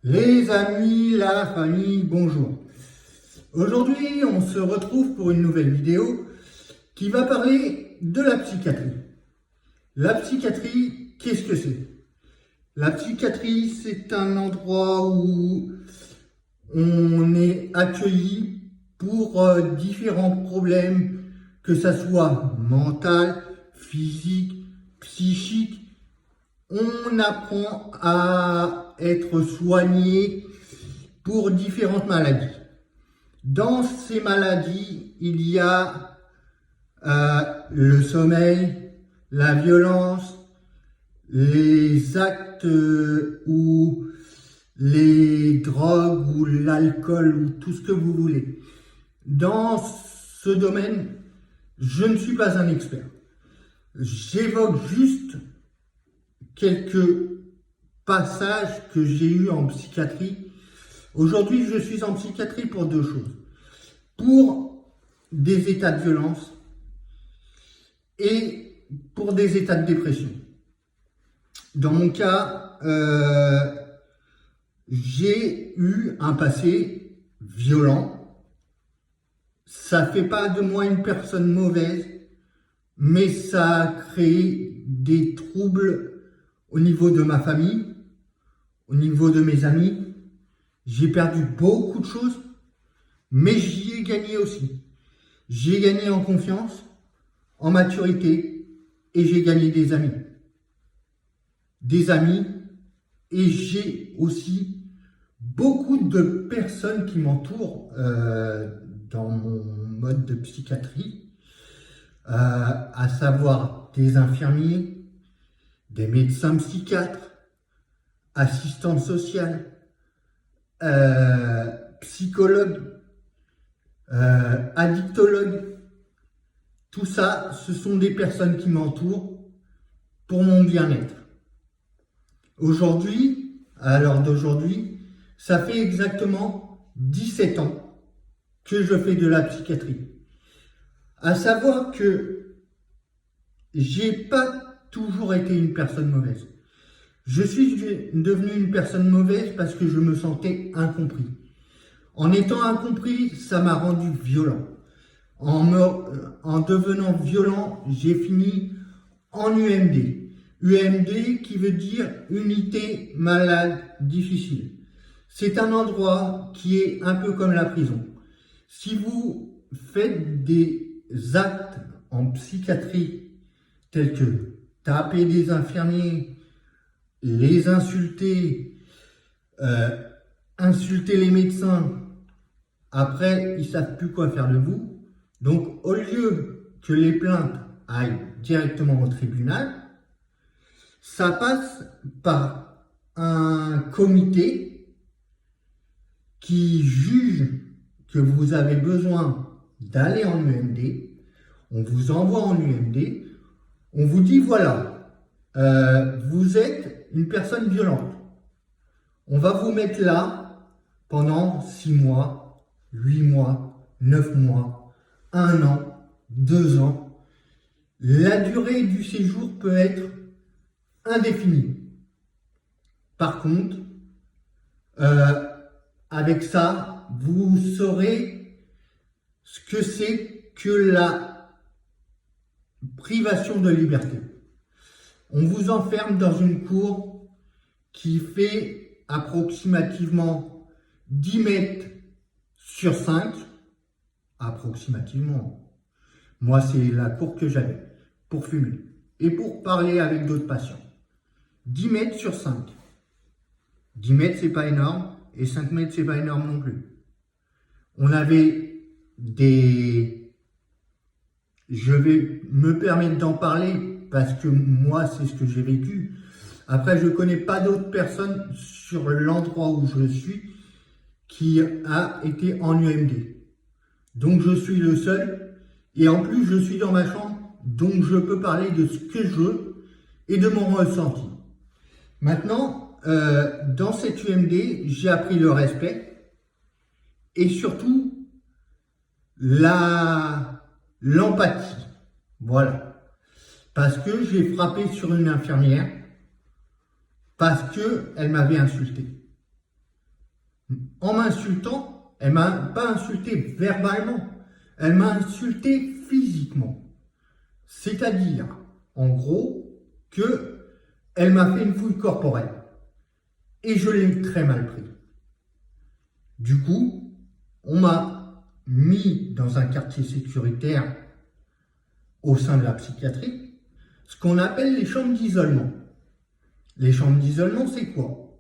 Les amis, la famille, bonjour. Aujourd'hui, on se retrouve pour une nouvelle vidéo qui va parler de la psychiatrie. La psychiatrie, qu'est-ce que c'est? La psychiatrie, c'est un endroit où on est accueilli pour différents problèmes, que ça soit mental, physique, psychique. On apprend à être soigné pour différentes maladies. Dans ces maladies, il y a le sommeil, la violence, les actes ou les drogues ou l'alcool ou tout ce que vous voulez. Dans ce domaine, je ne suis pas un expert. J'évoque juste quelques passages que j'ai eus en psychiatrie. Aujourd'hui, je suis en psychiatrie pour deux choses. Pour des états de violence et pour des états de dépression. Dans mon cas, j'ai eu un passé violent. Ça ne fait pas de moi une personne mauvaise, mais ça a créé des troubles au niveau de ma famille, au niveau de mes amis. J'ai perdu beaucoup de choses, mais j'y ai gagné aussi. J'ai gagné en confiance, en maturité, et j'ai gagné des amis. Des amis, et j'ai aussi beaucoup de personnes qui m'entourent dans mon mode de psychiatrie, à savoir des infirmiers, des médecins psychiatres, assistantes sociales, psychologues, addictologues. Tout ça, ce sont des personnes qui m'entourent pour mon bien-être. Aujourd'hui, à l'heure d'aujourd'hui, ça fait exactement 17 ans que je fais de la psychiatrie. À savoir que j'ai pas toujours été une personne mauvaise. Je suis devenu une personne mauvaise parce que je me sentais incompris. En étant incompris, ça m'a rendu violent. En devenant violent, j'ai fini en UMD. UMD qui veut dire unité malade difficile. C'est un endroit qui est un peu comme la prison. Si vous faites des actes en psychiatrie tels que taper des infirmiers, les insulter, insulter les médecins, après, ils ne savent plus quoi faire de vous. Donc, au lieu que les plaintes aillent directement au tribunal, ça passe par un comité qui juge que vous avez besoin d'aller en UMD. On vous envoie en UMD. On vous dit, voilà, vous êtes une personne violente. On va vous mettre là pendant 6 mois, 8 mois, 9 mois, 1 an, 2 ans. La durée du séjour peut être indéfinie. Par contre, avec ça, vous saurez ce que c'est que la privation de liberté. On vous enferme dans une cour qui fait approximativement 10 mètres sur 5, approximativement. Moi, c'est la cour que j'avais pour fumer et pour parler avec d'autres patients. 10 mètres sur 5. 10 mètres, c'est pas énorme, et 5 mètres, c'est pas énorme non plus. On avait des... Je vais me permettre d'en parler parce que moi, c'est ce que j'ai vécu. Après, je ne connais pas d'autres personnes sur l'endroit où je suis qui a été en UMD. Donc, je suis le seul. Et en plus, je suis dans ma chambre. Donc, je peux parler de ce que je veux et de mon ressenti. Maintenant, dans cette UMD, j'ai appris le respect et surtout l'empathie. Voilà. Parce que j'ai frappé sur une infirmière parce qu'elle m'avait insulté. En m'insultant, elle m'a pas insulté verbalement, elle m'a insulté physiquement. C'est-à-dire, en gros, que elle m'a fait une fouille corporelle. Et je l'ai très mal pris. Du coup, on m'a mis dans un quartier sécuritaire au sein de la psychiatrie, ce qu'on appelle les chambres d'isolement. Les chambres d'isolement, c'est quoi?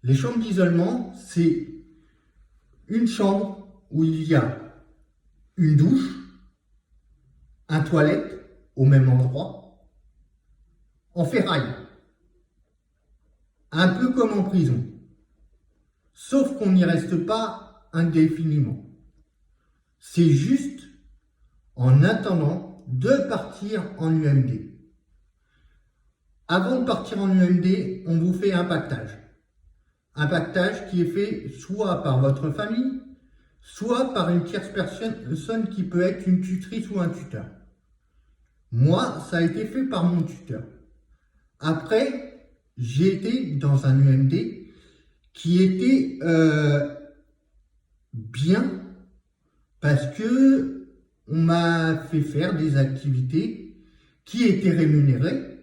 Les chambres d'isolement, c'est une chambre où il y a une douche, un toilette au même endroit, en ferraille. Un peu comme en prison. Sauf qu'on n'y reste pas indéfiniment. C'est juste en attendant de partir en UMD. Avant de partir en UMD, on vous fait un pactage. Un pactage qui est fait soit par votre famille, soit par une tierce personne qui peut être une tutrice ou un tuteur. Moi, ça a été fait par mon tuteur. Après, j'ai été dans un UMD qui était bien parce que on m'a fait faire des activités qui étaient rémunérées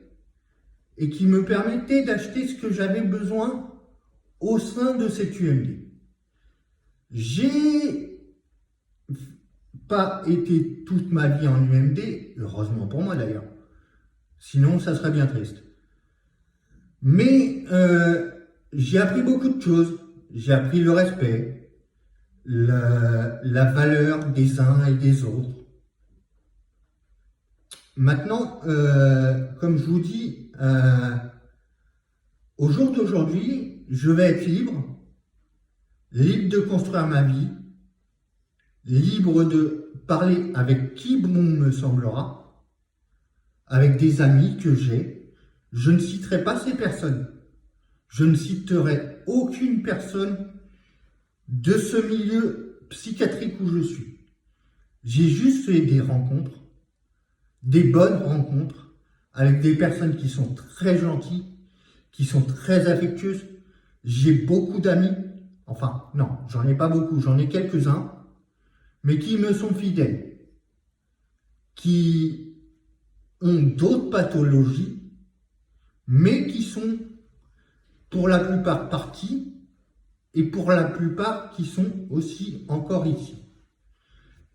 et qui me permettaient d'acheter ce que j'avais besoin au sein de cette UMD. J'ai pas été toute ma vie en UMD, heureusement pour moi d'ailleurs, sinon ça serait bien triste. Mais j'ai appris beaucoup de choses. J'ai appris le respect, la valeur des uns et des autres. Maintenant, comme je vous dis, au jour d'aujourd'hui, je vais être libre de construire ma vie, libre de parler avec qui bon me semblera, avec des amis que j'ai. Je ne citerai pas ces personnes. Je ne citerai aucune personne de ce milieu psychiatrique où je suis. J'ai juste fait des rencontres, des bonnes rencontres, avec des personnes qui sont très gentilles, qui sont très affectueuses. J'ai beaucoup d'amis, enfin non, j'en ai pas beaucoup, j'en ai quelques-uns, mais qui me sont fidèles, qui ont d'autres pathologies, mais qui sont pour la plupart partis et pour la plupart qui sont aussi encore ici.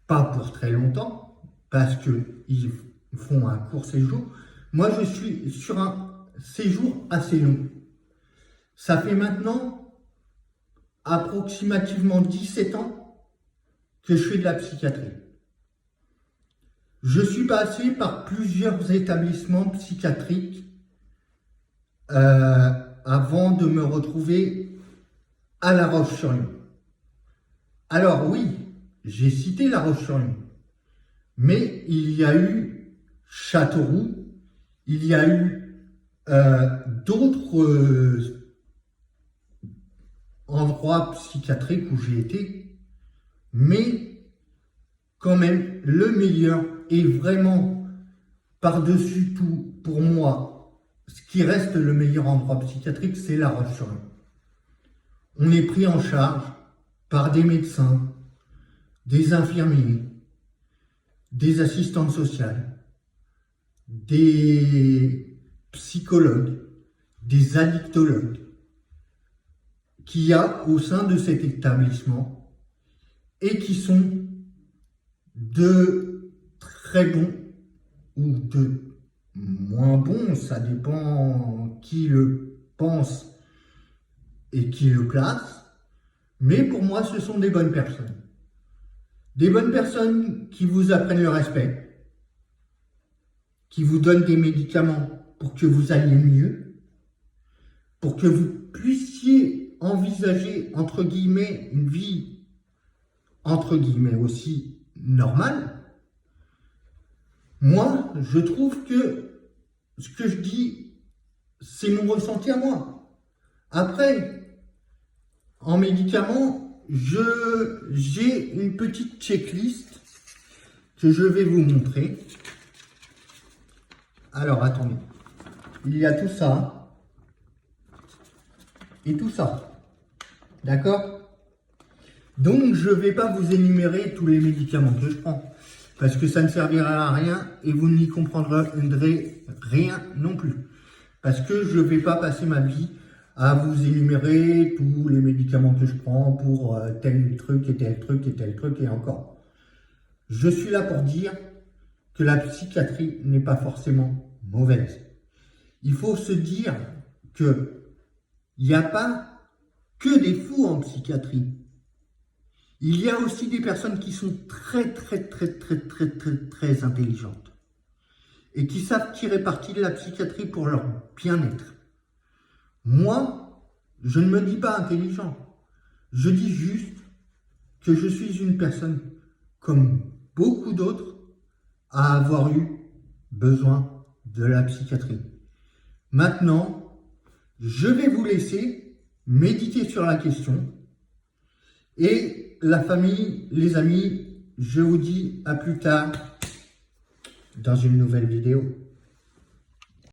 Pas pour très longtemps, parce qu'ils font un court séjour. Moi, je suis sur un séjour assez long. Ça fait maintenant approximativement 17 ans que je fais de la psychiatrie. Je suis passé par plusieurs établissements psychiatriques avant de me retrouver à La Roche-sur-Yon. Alors oui, j'ai cité La Roche-sur-Yon, mais il y a eu Châteauroux, il y a eu d'autres endroits psychiatriques où j'ai été, mais quand même le meilleur est vraiment par-dessus tout pour moi. Ce qui reste le meilleur endroit psychiatrique, c'est La Roche-sur-Yon. On est pris en charge par des médecins, des infirmiers, des assistantes sociales, des psychologues, des addictologues qu'il y a au sein de cet établissement et qui sont de très bons ou de moins bons, ça dépend qui le pense et qui le place, mais pour moi ce sont des bonnes personnes. Des bonnes personnes qui vous apprennent le respect, qui vous donnent des médicaments pour que vous alliez mieux, pour que vous puissiez envisager, entre guillemets, une vie, entre guillemets, aussi normale. Moi, je trouve que ce que je dis, c'est mon ressenti à moi. Après, en médicaments, j'ai une petite checklist que je vais vous montrer. Alors, attendez. Il y a tout ça et tout ça. D'accord? Donc, je ne vais pas vous énumérer tous les médicaments que je prends, parce que ça ne servira à rien et vous n'y comprendrez rien non plus. Parce que je ne vais pas passer ma vie à vous énumérer tous les médicaments que je prends pour tel truc et tel truc et tel truc et encore. Je suis là pour dire que la psychiatrie n'est pas forcément mauvaise. Il faut se dire que il n'y a pas que des fous en psychiatrie. Il y a aussi des personnes qui sont très intelligentes et qui savent tirer parti de la psychiatrie pour leur bien-être. Moi, je ne me dis pas intelligent. Je dis juste que je suis une personne comme beaucoup d'autres à avoir eu besoin de la psychiatrie. Maintenant, je vais vous laisser méditer sur la question. Et la famille, les amis, je vous dis à plus tard dans une nouvelle vidéo.